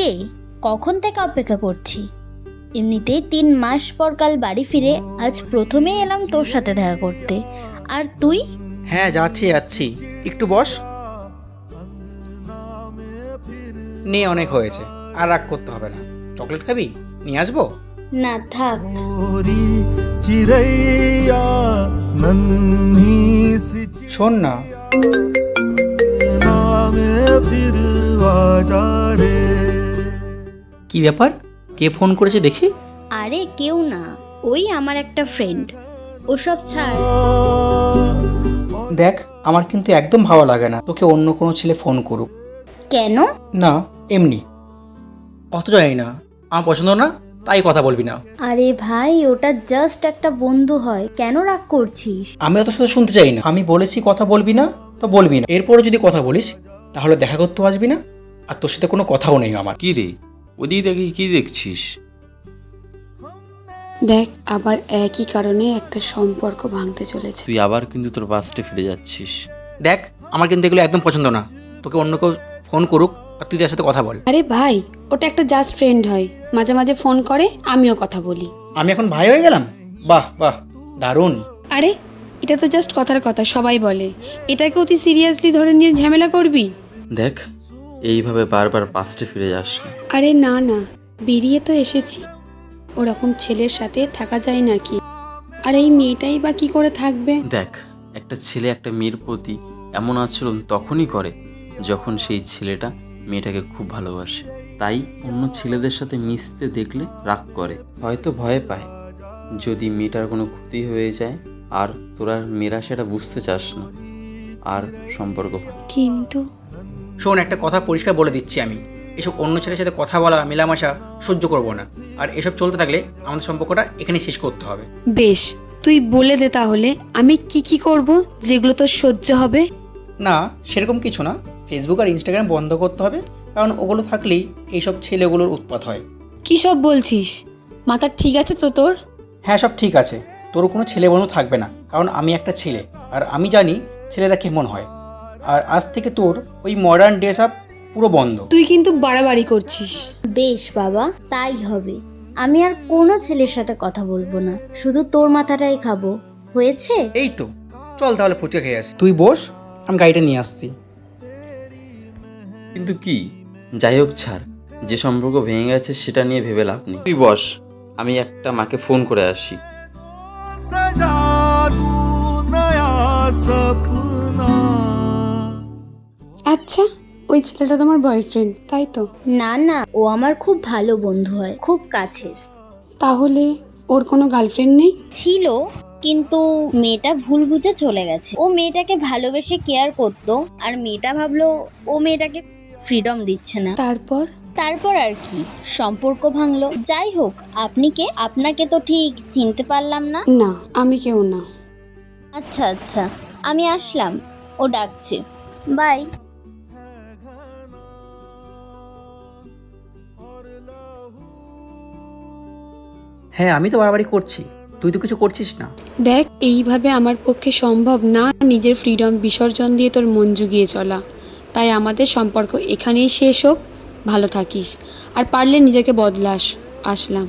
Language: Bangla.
রে, কখন থেকে অপেক্ষা করছি। এমনিতেই 3 মাস পর কাল বাড়ি ফিরে আজ প্রথমেই এলাম তোর সাথে দেখা করতে। আর তুই? হ্যাঁ যাচ্ছি, একটু বস। নে, অনেক হয়েছে, আর রাগ করতে হবে না। চকলেট খাবি? নিয়ে আসবো? না থাক। শোন না, কি ব্যাপার? কে ফোন করেছে দেখি? আরে কেউ না, ওই আমার একটা ফ্রেন্ড। ওসব ছাড়। দেখ, আমার কিন্তু একদম ভালো লাগে না তোকে অন্য কোনো ছেলে ফোন করুক। কেন? না, এমনি। অত জানি না, আমার পছন্দ না, তাই কথা বলবি না। আরে ভাই, ওটা জাস্ট একটা বন্ধু হয়, কেন রাগ করছিস? আমি অত সাথে শুনতে চাই না। আমি বলেছি কথা বলবি না তো বলবি না। এরপরে যদি কথা বলিস তাহলে দেখা করতেও আসবি না, আর তোর সাথে কোনো কথাও নেই আমার। কি রে, ওদিকে দেখি কি দেখছিস? দেখ, আবার একই কারণে একটা সম্পর্ক ভাঙতে চলেছে। তুই আবার কিন্তু তোর পাস্টে ফিরে যাচ্ছিস। দেখ, আমার কিন্তু এগুলো একদম পছন্দ না। তোকে অন্য কেউ ফোন করুক আর তুই তার সাথে কথা বল। আরে ভাই, ওটা একটা জাস্ট ফ্রেন্ড হয়, মাঝে মাঝে ফোন করে, আমিও কথা বলি। আমি এখন ভাই হয়ে গেলাম? বাহ বাহ, দারুণ। আরে এটা তো জাস্ট কথার কথা, সবাই বলে। এটাকে অতি সিরিয়াসলি ধরে নিয়ে ঝামেলা করবি? দেখ, এইভাবে বারবার পাস্টে ফিরে যাস না। আরে না না, বেরিয়ে তো এসেছি, ওরকম ছেলের সাথে থাকা যায় নাকি? আর এই মেয়েটাই বা কি করে থাকবে? দেখ, একটা ছেলে একটা মেয়ের প্রতি এমন আচরণ তখনই করে যখন সেই ছেলেটা মেয়েটাকে খুব ভালোবাসে। তাই অন্য ছেলেদের সাথে মিশতে দেখলে রাগ করে, হয়তো ভয় পায় যদি মেয়েটার কোনো ক্ষতি হয়ে যায়। আর তোরা মেয়েরা সেটা বুঝতে চাস না, আর সম্পর্ক হয়। কিন্তু শোন, একটা কথা পরিষ্কার বলে দিচ্ছি, আমি এসব অন্য ছেলের সাথে কথা বলা, মেলামেশা সহ্য করবো না। আর এসব চলতে থাকলে আমাদের সম্পর্কটা এখানেই শেষ করতে হবে। বেশ, তুই বলে দে তাহলে আমি কি কি করব যেগুলো তোর সহ্য হবে। না, সেরকম কিছু না। ফেসবুক আর ইনস্টাগ্রাম বন্ধ করতে হবে, কারণ ওগুলো থাকলেই এইসব ছেলেগুলোর উৎপাত হয়। কি সব বলছিস? মাথা ঠিক আছে তো তোর? হ্যাঁ, সব ঠিক আছে। তোর কোনো ছেলে বন্ধু থাকবে না, কারণ আমি একটা ছেলে আর আমি জানি ছেলেরা কেমন হয়। আর আজ থেকে তোর ওই মডার্ন ড্রেস আপ পুরো বন্ধ। তুই কিন্তু বাড়াবাড়ি করছিস। বেশ বাবা, তাই হবে। আমি আর কোনো ছেলের সাথে কথা বলবো না, শুধু তোর মাথাটাই খাবো। হয়েছে? এই তো, চল তাহলে ফুচকা খেয়ে আসি। তুই বস, আমি গাড়িটা নিয়ে আসছি। কিন্তু কি, যাই হোক ছাড়, যে সম্পর্ক ভেঙে গেছে সেটা নিয়ে ভেবে লাভ নেই। তুই বস, আমি একটা মাকে ফোন করে আসি। আচ্ছা, ওই ছেলেটা তোমার বয়ফ্রেন্ড তাই তো? না না, ও আমার খুব ভালো বন্ধু হয়, খুব কাছের। তাহলে ওর কোনো গার্লফ্রেন্ড নেই? ছিল, কিন্তু মেয়েটা ভুল বুঝে চলে গেছে। ও মেয়েটাকে ভালোবেসে কেয়ার করতো, আর মেয়েটা ভাবলো ও মেয়েটাকে ফ্রিডম দিচ্ছে না। তারপর আর কি, সম্পর্ক ভাঙলো। যাই হোক, আপনি কে? আপনাকে তো ঠিক চিনতে পারলাম না। না, আমি কেউ না। আচ্ছা আচ্ছা, আমি আসলাম, ও ডাকছে। বাই। হ্যাঁ, আমি তো বাড়াবাড়ি করছি, তুই তো কিছু করছিস না। দেখ, এইভাবে আমার পক্ষে সম্ভব না নিজের ফ্রিডম বিসর্জন দিয়ে তোর মন জুগিয়ে চলা। তাই আমাদের সম্পর্ক এখানেই শেষ হোক। ভালো থাকিস, আর পারলে নিজেকে বদলাস। আসলাম।